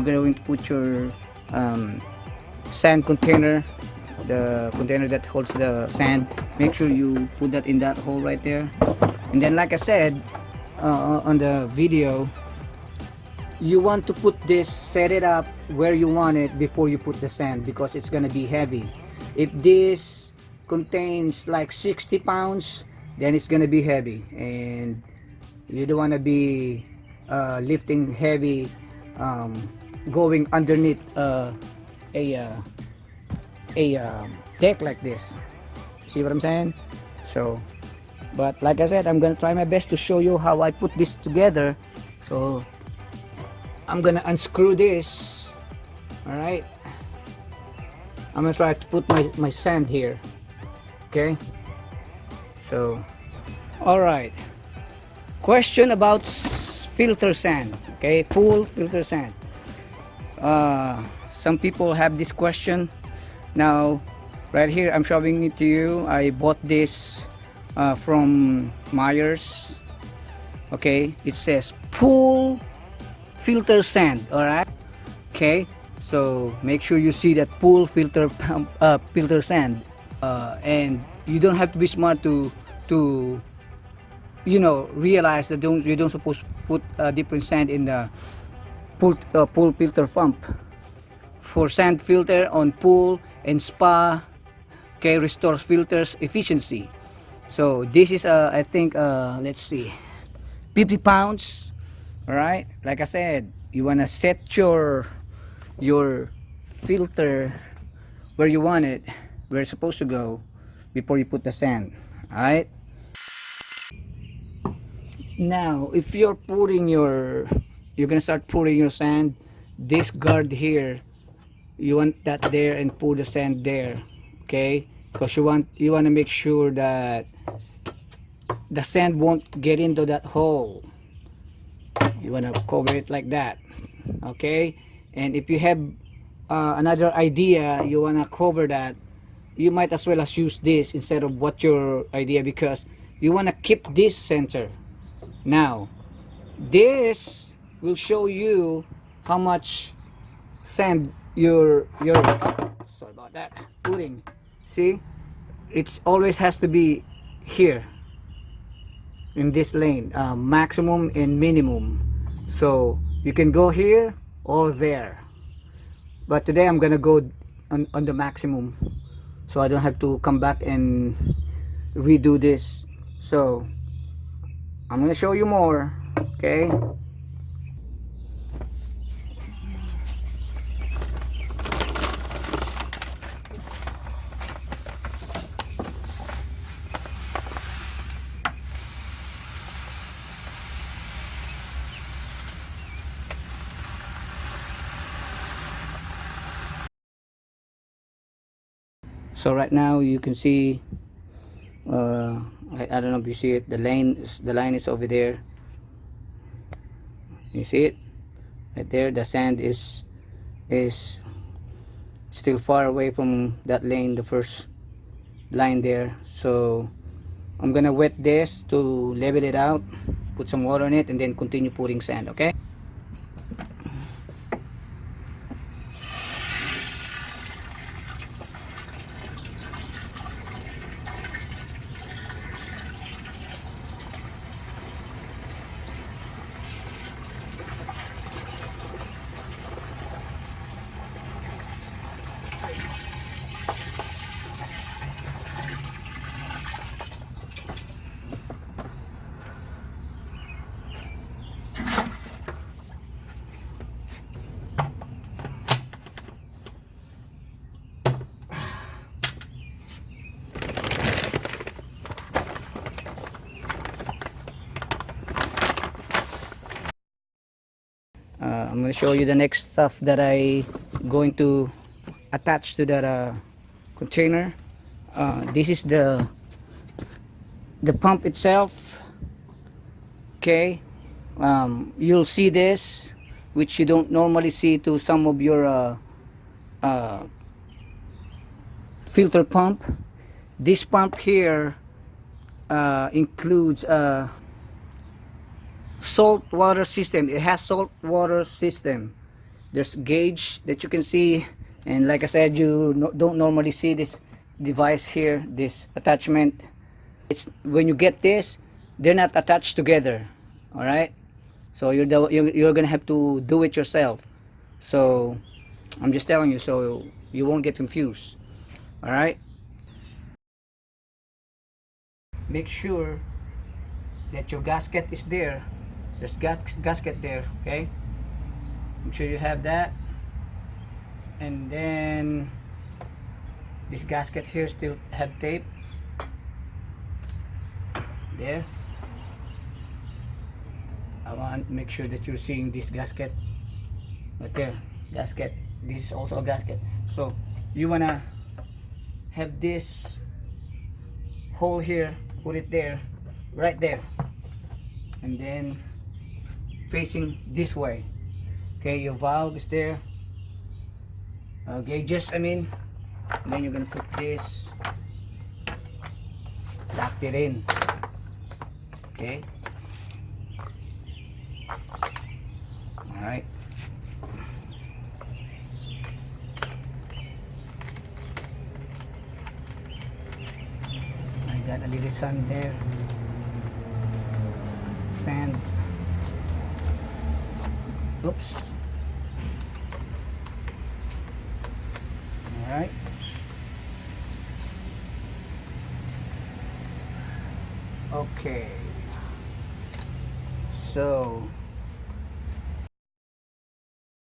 you're going to put your sand container, the container that holds the sand, make sure you put that in that hole right there. And then like I said on the video, you want to put this, set it up where you want it before you put the sand, because it's gonna be heavy. If this contains like 60 pounds, then it's gonna be heavy, and you don't want to be lifting heavy going underneath a deck like this. See what I'm saying? So, but like I said, I'm gonna try my best to show you how I put this together. So I'm gonna unscrew this. All right, I'm gonna try to put my sand here. Okay, so all right, question about filter sand. Okay, pool filter sand. Some people have this question. Now right here I'm showing it to you. I bought this from Myers. Okay, it says pool filter sand. All right, okay, so make sure you see that pool filter filter sand, and you don't have to be smart to you know, realize that you don't supposed to put different sand in the pool filter pump. For sand filter on pool and spa, okay, restores filters efficiency. So this is I think let's see, 50 pounds. All right, like I said, you want to set your filter where you want it, where it's supposed to go, before you put the sand. All right, now if you're gonna start pouring your sand, this guard here, you want that there and pour the sand there. Okay, because you want to make sure that the sand won't get into that hole. You want to cover it like that. Okay, and if you have another idea, you want to cover that, you might as well as use this instead of what your idea, because you want to keep this center. Now this will show you how much sand you're sorry about that, putting. See, it's always has to be here in this lane, maximum and minimum. So you can go here or there, but today I'm gonna go on the maximum, so I don't have to come back and redo this. So I'm gonna show you more. Okay, so right now you can see I don't know if you see it, the line is over there. You see it right there? The sand is still far away from that lane, the first line there. So I'm gonna wet this to level it out, put some water on it, and then continue putting sand. Okay, I'm going to show you the next stuff that I going to attach to that container. This is the pump itself. Okay, you'll see this, which you don't normally see to some of your filter pump. This pump here includes a saltwater system. It has saltwater system. there's gauge that you can see, and like I said, you don't normally see this device here, this attachment. It's when you get this, they're not attached together. All right, so you're gonna have to do it yourself. So I'm just telling you so you won't get confused. All right, make sure that your gasket is there. There's gasket there. Okay, make sure you have that. And then this gasket here still have tape there. I want to make sure that you're seeing this gasket right there. Gasket, this is also a gasket. So you wanna have this hole here, put it there, right there, and then facing this way. Okay, your valve is there, gauges I mean, and then you're gonna put this, lock it in. Okay, all right. I got a little sand there, sand. Oops. All right. Okay. So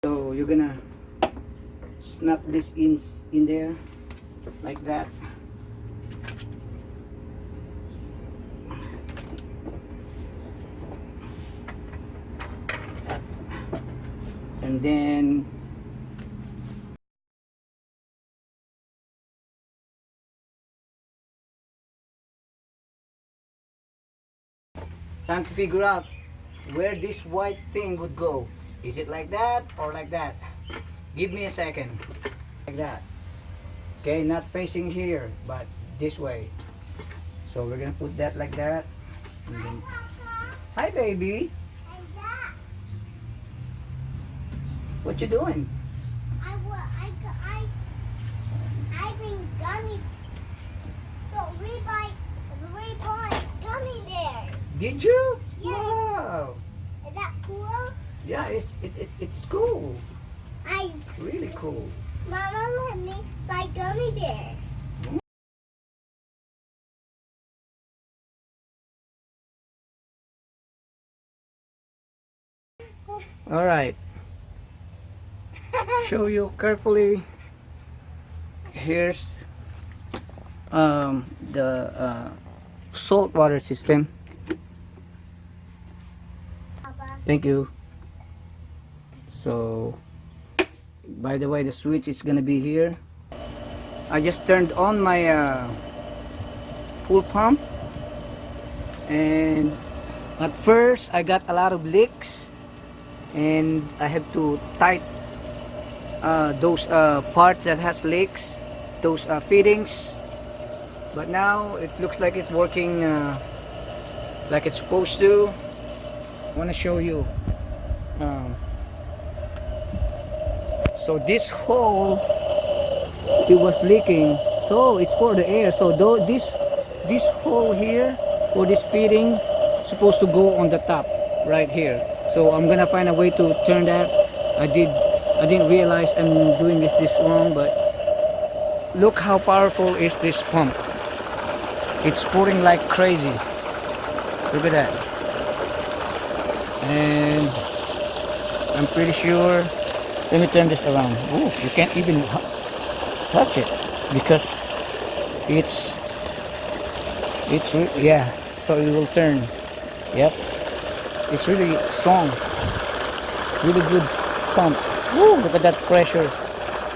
you're gonna snap this in there like that. And then time to figure out where this white thing would go. Is it like that or like that? Give me a second. Like that. Okay, not facing here, but this way. So we're gonna put that like that. And then, hi baby. What you doing? I bring gummy. So we buy gummy bears. Did you? Yeah. Wow. Is that cool? Yeah, it's cool. I Really cool. Mama let me buy gummy bears. All right. Show you carefully. Here's the saltwater system. Papa. Thank you. So, by the way, the switch is gonna be here. I just turned on my pool pump, and at first I got a lot of leaks, and I have to tight those parts that has leaks, those fittings. But now it looks like it's working like it's supposed to. I want to show you. So this hole, it was leaking, so it's for the air. So though this hole here for this fitting supposed to go on the top right here. So I'm gonna find a way to turn that. I didn't realize I'm doing this wrong, but look how powerful is this pump. It's pouring like crazy. Look at that. And I'm pretty sure, let me turn this around. Oh, you can't even touch it because it's yeah, so it will turn. Yep, it's really strong, really good pump. Woo, look at that pressure.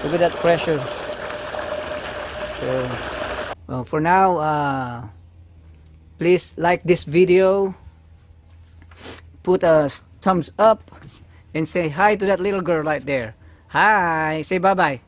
Look at that pressure. So well, for now, please like this video, put a thumbs up, and say hi to that little girl right there. Hi, say bye bye.